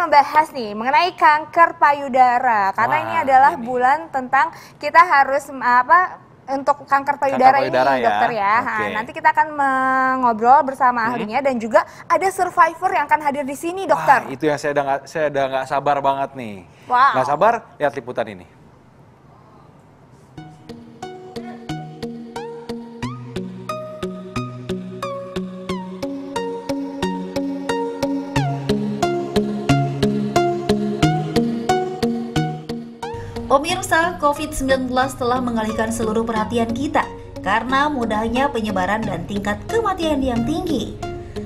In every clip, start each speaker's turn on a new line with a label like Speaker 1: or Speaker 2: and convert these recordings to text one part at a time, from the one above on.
Speaker 1: ngebahas nih mengenai kanker payudara karena ini adalah bulan tentang kita harus untuk kanker payudara ini
Speaker 2: ya,
Speaker 1: dokter ya. Nah, nanti kita akan ngobrol bersama ahlinya dan juga ada survivor yang akan hadir di sini dokter.
Speaker 2: Wah, itu yang saya udah nggak sabar banget nih.
Speaker 1: Wow.
Speaker 2: Nggak sabar lihat liputan ini.
Speaker 3: Pemirsa, COVID-19 telah mengalihkan seluruh perhatian kita karena mudahnya penyebaran dan tingkat kematian yang tinggi.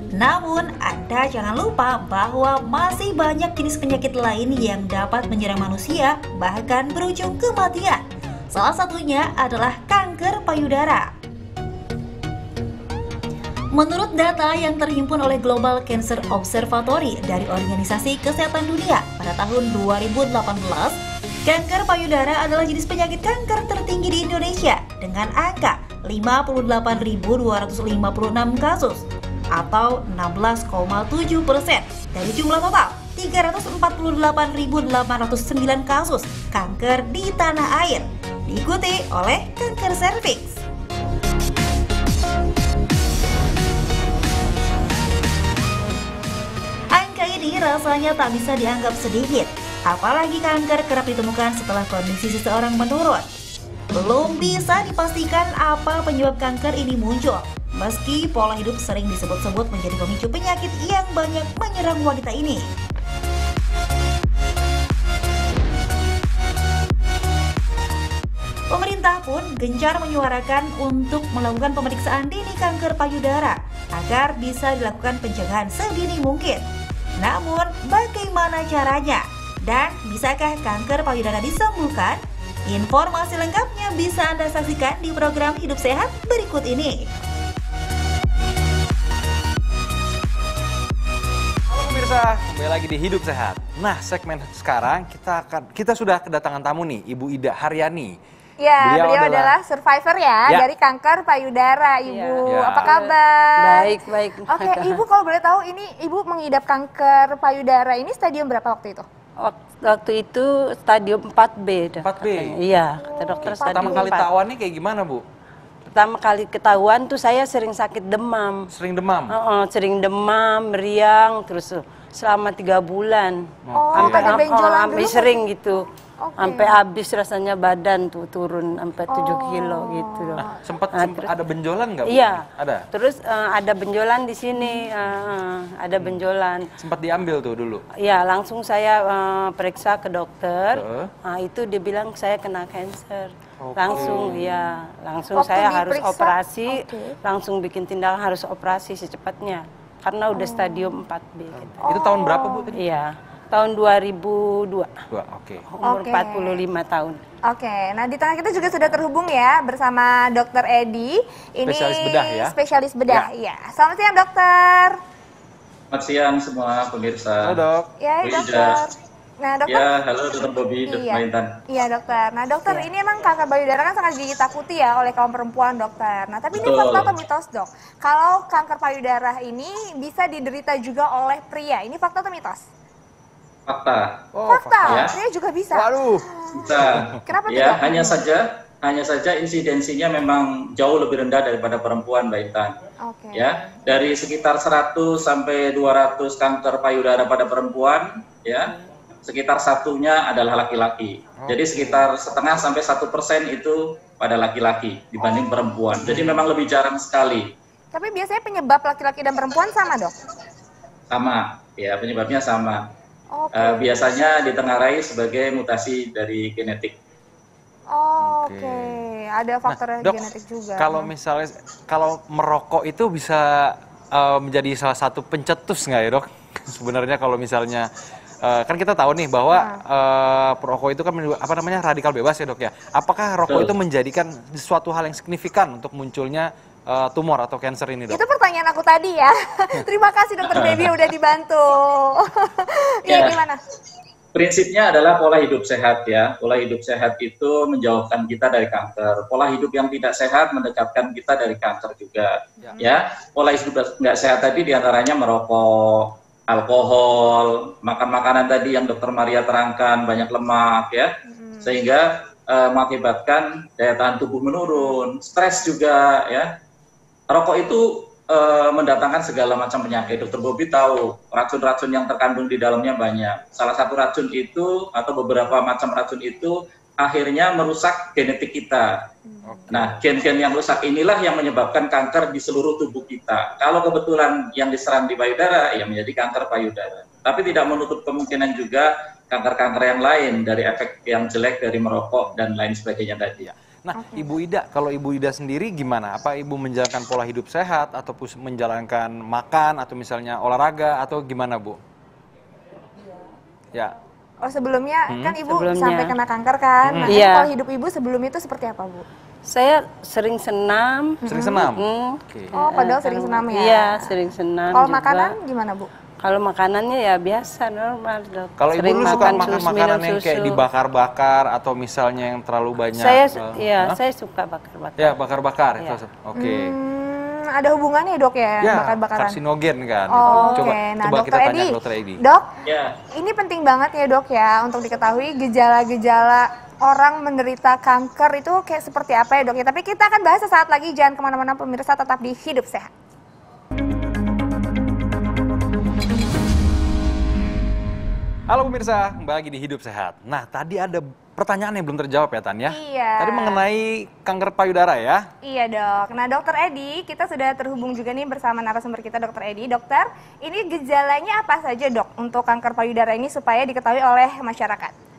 Speaker 3: Namun, Anda jangan lupa bahwa masih banyak jenis penyakit lain yang dapat menyerang manusia, bahkan berujung kematian. Salah satunya adalah kanker payudara. Menurut data yang terhimpun oleh Global Cancer Observatory dari Organisasi Kesehatan Dunia pada tahun 2018, kanker payudara adalah jenis penyakit kanker tertinggi di Indonesia dengan angka 58.256 kasus atau 16,7% dari jumlah total 348.809 kasus kanker di tanah air, diikuti oleh kanker serviks. Angka ini rasanya tak bisa dianggap sedikit. Apalagi kanker kerap ditemukan setelah kondisi seseorang menurun. Belum bisa dipastikan apa penyebab kanker ini muncul, meski pola hidup sering disebut-sebut menjadi pemicu penyakit yang banyak menyerang wanita ini. Pemerintah pun gencar menyuarakan untuk melakukan pemeriksaan dini kanker payudara agar bisa dilakukan pencegahan sedini mungkin. Namun, bagaimana caranya? Dan bisakah kanker payudara disembuhkan? Informasi lengkapnya bisa Anda saksikan di program Hidup Sehat berikut ini.
Speaker 2: Halo pemirsa, kembali lagi di Hidup Sehat. Nah, segmen sekarang kita sudah kedatangan tamu nih, Ibu Ida Haryani.
Speaker 1: Ya, beliau adalah survivor ya dari kanker payudara, Ibu.
Speaker 2: Ya.
Speaker 1: Apa kabar?
Speaker 4: Baik, baik.
Speaker 1: Oke, Ibu kalau boleh tahu ini Ibu mengidap kanker payudara ini stadium berapa waktu itu?
Speaker 4: Waktu itu stadium 4B.
Speaker 2: 4B?
Speaker 4: Iya, kata dokter stadium 4.
Speaker 2: Pertama kali tahuannya kayak gimana, Bu?
Speaker 4: Pertama kali ketahuan tuh saya sering sakit demam.
Speaker 2: Sering demam?
Speaker 4: Sering demam, meriang, terus selama 3 bulan.
Speaker 1: Sampai ada benjolan dulu?
Speaker 4: Sering gitu. Sampai habis rasanya badan tuh turun sampai 7 kilo gitu loh.
Speaker 2: Nah, sempat ada benjolan nggak, Bu?
Speaker 4: Iya.
Speaker 2: Ada?
Speaker 4: Terus ada benjolan di sini, ada benjolan.
Speaker 2: Sempat diambil tuh dulu?
Speaker 4: Iya, langsung saya periksa ke dokter. Nah, itu dia bilang saya kena kanker. Langsung, ya, langsung
Speaker 1: Waktu
Speaker 4: saya harus
Speaker 1: diperiksa,
Speaker 4: operasi, langsung bikin tindakan harus operasi secepatnya. Karena udah stadium 4B. Gitu.
Speaker 2: Itu tahun berapa, Bu?
Speaker 4: Iya. Tahun 2002. Umur 45 tahun.
Speaker 1: Oke, nah di tengah kita juga sudah terhubung ya bersama Dokter Edi. Ini
Speaker 2: spesialis bedah ya?
Speaker 1: Spesialis bedah, iya. Selamat siang dokter.
Speaker 5: Selamat siang semua pemirsa.
Speaker 2: Halo dok.
Speaker 1: Ya dokter. Nah dokter.
Speaker 5: Ya, halo dokter Bobi, dokter Intan.
Speaker 1: Iya dokter. Nah dokter, ini emang kanker payudara kan sangat ditakuti ya oleh kaum perempuan dokter. Nah tapi ini fakta atau mitos dok? Kalau kanker payudara ini bisa diderita juga oleh pria, ini fakta atau mitos?
Speaker 5: Fakta.
Speaker 1: Fakta,
Speaker 5: ya.
Speaker 1: pria juga bisa.
Speaker 5: Waduh. Bisa.
Speaker 1: Kenapa
Speaker 5: ya,
Speaker 1: tidak?
Speaker 5: hanya saja insidensinya memang jauh lebih rendah daripada perempuan, Mbak Intan. Ya, dari sekitar 100 sampai 200 kanker payudara pada perempuan, ya, sekitar satunya adalah laki-laki. Jadi sekitar setengah sampai 1% itu pada laki-laki dibanding perempuan. Jadi memang lebih jarang sekali.
Speaker 1: Tapi biasanya penyebab laki-laki dan perempuan sama dok?
Speaker 5: Sama, ya penyebabnya sama. Biasanya ditengarai sebagai mutasi dari genetik.
Speaker 1: Ada faktor
Speaker 2: dok,
Speaker 1: genetik juga.
Speaker 2: Kalau misalnya merokok itu bisa menjadi salah satu pencetus nggak ya dok? Sebenarnya kalau misalnya kan kita tahu nih bahwa perokok itu kan radikal bebas ya dok ya. Apakah rokok itu menjadikan suatu hal yang signifikan untuk munculnya tumor atau kanker ini dok?
Speaker 1: Itu pertanyaan aku tadi ya. Terima kasih dokter Baby udah dibantu. Ya gimana?
Speaker 5: Prinsipnya adalah pola hidup sehat ya. Pola hidup sehat itu menjauhkan kita dari kanker. Pola hidup yang tidak sehat mendekatkan kita dari kanker juga. Ya, pola hidup nggak sehat tadi diantaranya merokok, alkohol, makan makanan tadi yang Dokter Maria terangkan, banyak lemak ya, sehingga mengakibatkan daya tahan tubuh menurun, stres juga ya. Rokok itu mendatangkan segala macam penyakit. Dokter Bobby tahu racun-racun yang terkandung di dalamnya banyak. Salah satu racun itu atau beberapa macam racun itu akhirnya merusak genetik kita. Nah, gen-gen yang rusak inilah yang menyebabkan kanker di seluruh tubuh kita. Kalau kebetulan yang diserang di payudara, ya menjadi kanker payudara. Tapi tidak menutup kemungkinan juga kanker-kanker yang lain dari efek yang jelek dari merokok dan lain sebagainya tadi.
Speaker 2: Nah, Ibu Ida, kalau Ibu Ida sendiri gimana? Apa Ibu menjalankan pola hidup sehat atau menjalankan makan atau misalnya olahraga atau gimana, Bu? Ya.
Speaker 1: Oh, sebelumnya kan Ibu sampai kena kanker kan? Nah, pola hidup Ibu sebelum itu seperti apa, Bu?
Speaker 4: Saya sering senam.
Speaker 2: Sering senam?
Speaker 1: Oh, padahal sering senam ya?
Speaker 4: Iya, sering senam.
Speaker 1: Kalau makanan gimana, Bu?
Speaker 4: Kalau makanannya ya biasa, normal, Dok.
Speaker 2: Kalau Ibu dulu suka makan makanan yang kayak dibakar-bakar atau misalnya yang terlalu banyak?
Speaker 4: Saya suka bakar-bakar.
Speaker 2: Ya, bakar-bakar.
Speaker 4: Ya.
Speaker 2: Oke.
Speaker 1: Ada hubungannya, Dok, ya? Bakar-bakaran?
Speaker 2: Karsinogen kan.
Speaker 1: Coba
Speaker 2: kita tanya Dokter Edi.
Speaker 1: Dok, ini penting banget ya, Dok, ya, untuk diketahui gejala-gejala orang menderita kanker itu kayak seperti apa ya, Dok, ya. Tapi kita akan bahas sesaat lagi, jangan kemana-mana pemirsa, tetap di Hidup Sehat.
Speaker 2: Halo pemirsa, kembali lagi di Hidup Sehat. Nah, tadi ada pertanyaan yang belum terjawab ya, Tan ya?
Speaker 1: Iya.
Speaker 2: Tadi mengenai kanker payudara ya?
Speaker 1: Iya, Dok. Nah, Dokter Edi, kita sudah terhubung juga nih bersama narasumber kita, Dokter Edi. Dokter, ini gejalanya apa saja, Dok, untuk kanker payudara ini supaya diketahui oleh masyarakat?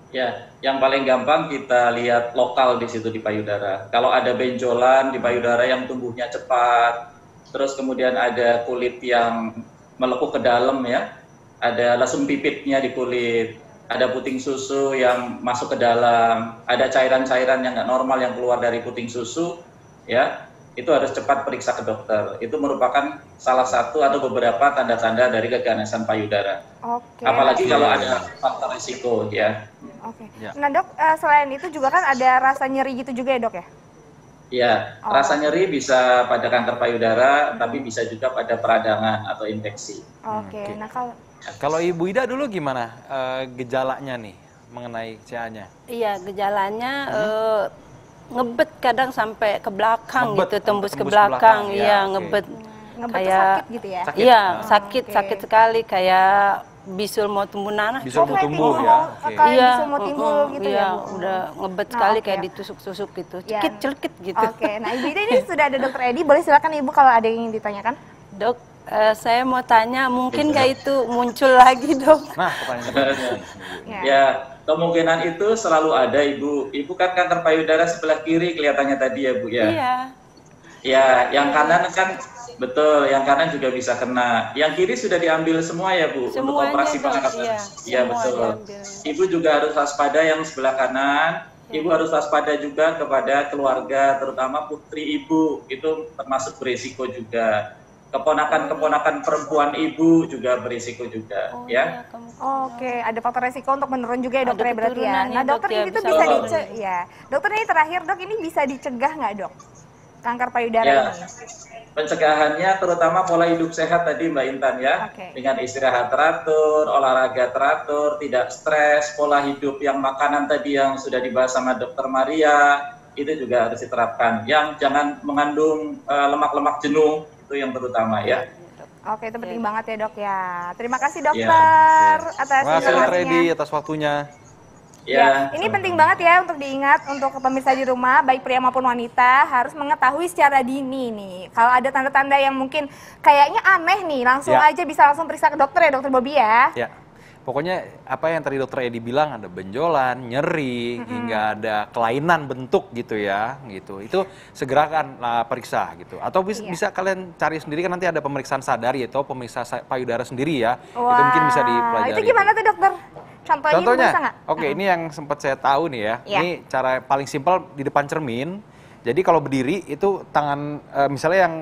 Speaker 5: Ya, yang paling gampang kita lihat lokal di situ di payudara. Kalau ada benjolan di payudara yang tumbuhnya cepat, terus kemudian ada kulit yang melekuh ke dalam ya, ada lesung pipitnya di kulit, ada puting susu yang masuk ke dalam, ada cairan-cairan yang nggak normal yang keluar dari puting susu, ya, itu harus cepat periksa ke dokter. Itu merupakan salah satu atau beberapa tanda-tanda dari keganasan payudara. Apalagi kalau ada faktor risiko, ya.
Speaker 1: Nah, Dok, selain itu juga kan ada rasa nyeri gitu juga ya, Dok, ya?
Speaker 5: Iya, rasa nyeri bisa pada kanker payudara, tapi bisa juga pada peradangan atau infeksi.
Speaker 1: Nah
Speaker 2: kalau Ibu Ida dulu gimana gejalanya nih mengenai CA-nya?
Speaker 4: Iya, gejalanya ngebet kadang sampai ke belakang gitu, tembus ke belakang. Iya, ngebet.
Speaker 1: Ngebet kayak sakit gitu ya?
Speaker 4: Iya, sakit sekali kayak bisul mau tumbuh nanah.
Speaker 2: Bisul mau tumbuh ya?
Speaker 1: Kayak bisul mau timbul gitu ya, Bu?
Speaker 4: Udah ngebet sekali kayak ditusuk-tusuk gitu, celkit gitu.
Speaker 1: Nah Ibu Ida ini sudah ada Dokter Edi, boleh silakan Ibu kalau ada yang ingin ditanyakan.
Speaker 4: Dok, saya mau tanya, mungkin nggak itu muncul lagi, Dok?
Speaker 2: Nah, pertanyaannya.
Speaker 5: Ya, kemungkinan itu selalu ada, Ibu. Ibu kan kanker payudara sebelah kiri kelihatannya tadi ya, Bu ya?
Speaker 4: Iya.
Speaker 5: Ya, yang kanan kan betul, yang kanan juga bisa kena. Yang kiri sudah diambil semua ya, Bu,
Speaker 4: semuanya,
Speaker 5: untuk operasi pengangkatan. Iya, betul. Ibu juga harus waspada yang sebelah kanan. Ibu harus waspada juga kepada keluarga, terutama putri Ibu, itu termasuk berisiko juga. Keponakan-keponakan perempuan Ibu juga berisiko juga, ya.
Speaker 1: Ada faktor resiko untuk menurun juga ya, Dokter, ya, berarti ya. Nah, Dokter, ini tuh bisa dicegah. Dokter, ini terakhir, Dok, ini bisa dicegah nggak, Dok? Kanker payudara ini?
Speaker 5: Pencegahannya terutama pola hidup sehat tadi, Mbak Intan ya. Dengan istirahat teratur, olahraga teratur, tidak stres, pola hidup yang makanan tadi yang sudah dibahas sama Dokter Maria, itu juga harus diterapkan. Yang jangan mengandung lemak-lemak jenuh, itu yang terutama ya.
Speaker 1: Itu penting banget ya, Dok ya. Terima kasih, Dokter, atas informasinya.
Speaker 2: Atas waktunya.
Speaker 1: Ya, ini penting banget ya untuk diingat untuk pemirsa di rumah, baik pria maupun wanita, harus mengetahui secara dini nih. Kalau ada tanda-tanda yang mungkin kayaknya aneh nih, langsung aja bisa langsung periksa ke dokter ya, Dokter Bobby ya.
Speaker 2: Ya, pokoknya apa yang tadi Dokter Edi bilang, ada benjolan, nyeri, hingga ada kelainan bentuk gitu ya, gitu. Itu segera kan periksa gitu. Atau bisa kalian cari sendiri, kan nanti ada pemeriksaan sadar yaitu pemeriksa payudara sendiri ya. Itu mungkin bisa dipelajari.
Speaker 1: Itu gimana tuh, Dokter? Contohnya,
Speaker 2: ini yang sempat saya tahu nih ya. Ini cara paling simpel di depan cermin. Jadi kalau berdiri itu tangan, misalnya yang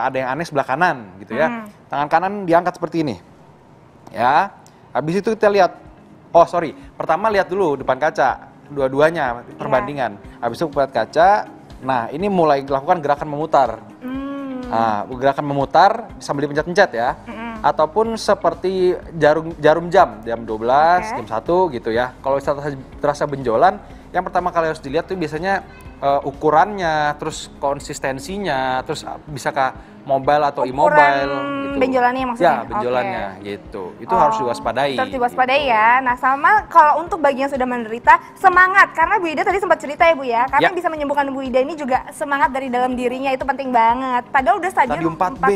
Speaker 2: ada yang aneh sebelah kanan gitu ya. Tangan kanan diangkat seperti ini. Ya. Habis itu kita lihat, pertama lihat dulu depan kaca, dua-duanya perbandingan. Habis itu lihat kaca, nah ini mulai lakukan gerakan memutar. Nah, gerakan memutar sambil dipencet-pencet ya. ataupun seperti jarum jam 12, jam 1 gitu ya. Kalau terasa benjolan, yang pertama kali harus dilihat tuh biasanya ukurannya, terus konsistensinya, terus bisakah mobile atau immobile gitu.
Speaker 1: Benjolannya maksudnya?
Speaker 2: Ya, benjolannya gitu. Itu harus diwaspadai.
Speaker 1: Harus diwaspadai
Speaker 2: gitu.
Speaker 1: ya. Nah, sama kalau untuk bagi yang sudah menderita, semangat. Karena Bu Ida tadi sempat cerita ya Bu ya, karena bisa menyembuhkan Bu Ida ini juga semangat dari dalam dirinya, itu penting banget. Padahal udah stadium 4B.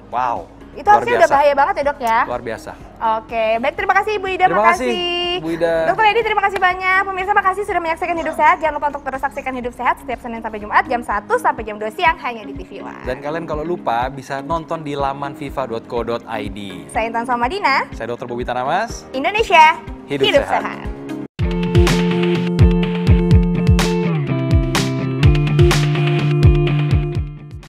Speaker 2: Wow.
Speaker 1: Itu harusnya udah bahaya banget ya dok ya?
Speaker 2: Luar biasa.
Speaker 1: Oke, baik, terima kasih Ibu Ida.
Speaker 2: Terima kasih Bu Ida.
Speaker 1: Dokter Edi, terima kasih banyak. Pemirsa, makasih sudah menyaksikan Hidup Sehat. Jangan lupa untuk terus saksikan Hidup Sehat setiap Senin sampai Jumat jam 1 sampai jam 2 siang hanya di TV One.
Speaker 2: Dan kalian kalau lupa bisa nonton di laman viva.co.id.
Speaker 1: Saya Intan Samadina.
Speaker 2: Saya Dr. Bobi Tanamas.
Speaker 1: Indonesia,
Speaker 2: Hidup Sehat.